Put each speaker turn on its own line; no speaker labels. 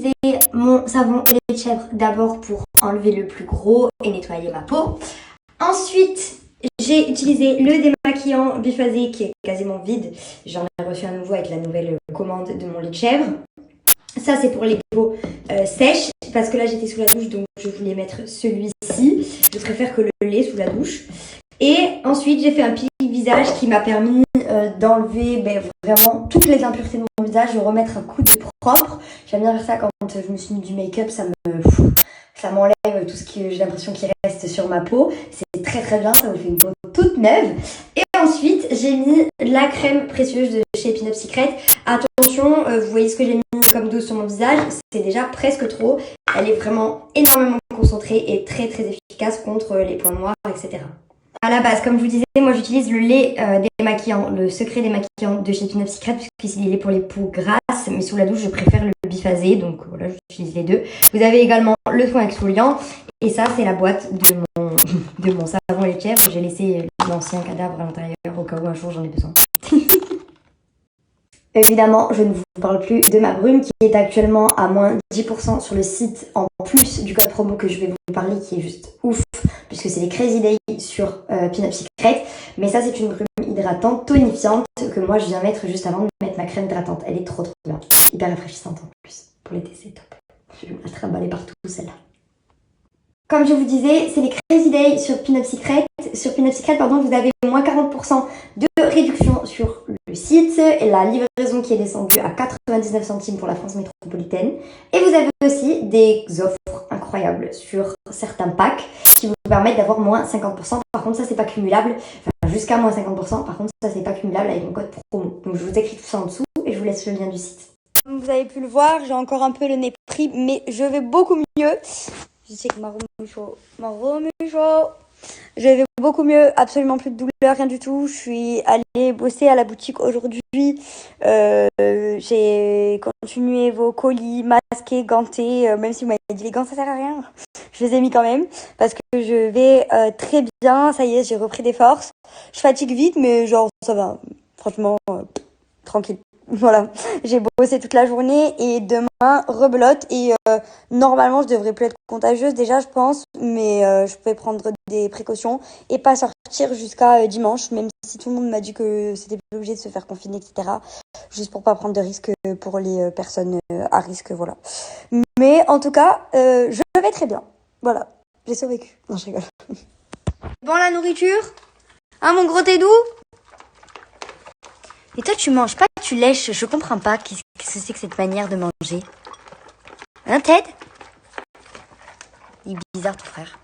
utilisé mon savon lait de chèvre d'abord pour enlever le plus gros et nettoyer ma peau. Ensuite, j'ai utilisé le démaquillant biphasé qui est quasiment vide. J'en ai reçu un nouveau avec la nouvelle commande de mon lait de chèvre. Ça, c'est pour les peaux sèches, parce que là, j'étais sous la douche, donc je voulais mettre celui-ci. Je préfère que le lait sous la douche. Et ensuite, j'ai fait un peeling visage qui m'a permis d'enlever vraiment toutes les impuretés de mon visage, de remettre un coup de propre. J'aime bien faire ça quand je me suis mis du make-up, ça m'enlève tout ce que j'ai l'impression qu'il reste sur ma peau. C'est très très bien, ça vous fait une peau toute neuve. Et ensuite, j'ai mis la crème précieuse de chez Pin Up Secret. Attention, vous voyez ce que j'ai mis comme dose sur mon visage, c'est déjà presque trop. Elle est vraiment énormément concentrée et très très efficace contre les points noirs, etc. À la base, comme je vous disais, moi j'utilise le lait démaquillant, le secret démaquillant de chez Pin Up Secret, puisqu'il est pour les peaux grasses, mais sous la douche je préfère le biphasé, donc voilà, j'utilise les deux. Vous avez également le soin exfoliant, et ça c'est la boîte de mon savon lait de chèvre. J'ai laissé l'ancien cadavre à l'intérieur au cas où un jour j'en ai besoin. Évidemment, je ne vous parle plus de ma brume qui est actuellement à moins 10% sur le site, en plus du code promo que je vais vous parler qui est juste ouf, puisque c'est les Crazy Day sur Pin Up Secret. Mais ça, c'est une brume hydratante, tonifiante, que moi je viens mettre juste avant de mettre ma crème hydratante. Elle est trop bien, hyper rafraîchissante en plus. Pour l'été, c'est top. Je vais me la trimballer partout, celle-là. Comme je vous disais, c'est les Crazy Day sur Pin Up Secret. Sur Pin Up Secret, vous avez moins 40% de réduction sur le site et la livraison qui est descendue à 99 centimes pour la France métropolitaine. Et vous avez aussi des offres incroyables sur certains packs qui vous permettent d'avoir moins 50%. Par contre, ça, c'est pas cumulable. Enfin, jusqu'à moins 50%. Par contre, ça, c'est pas cumulable avec mon code promo. Donc, je vous écris tout ça en dessous et je vous laisse le lien du site. Comme vous avez pu le voir, j'ai encore un peu le nez pris, mais je vais beaucoup mieux. Je sais que ma roue chaud. Je vais beaucoup mieux, absolument plus de douleur, rien du tout. Je suis allée bosser à la boutique aujourd'hui. J'ai continué vos colis, masqués, gantés. Même si vous m'avez dit les gants, ça sert à rien. Je les ai mis quand même parce que je vais très bien. Ça y est, j'ai repris des forces. Je fatigue vite, mais genre ça va. Franchement, tranquille. Voilà, j'ai bossé toute la journée et demain rebelote et normalement je devrais plus être contagieuse déjà je pense, mais je peux prendre des précautions et pas sortir jusqu'à dimanche, même si tout le monde m'a dit que c'était plus obligé de se faire confiner, etc. Juste pour pas prendre de risques pour les personnes à risque, voilà. Mais en tout cas, je vais très bien, voilà, j'ai survécu. Non, je rigole. Bon, la nourriture, hein mon gros tédou? Et toi, tu manges pas, tu lèches. Je comprends pas. Qu'est-ce que c'est que cette manière de manger? Hein, Ted? Il est bizarre, ton frère.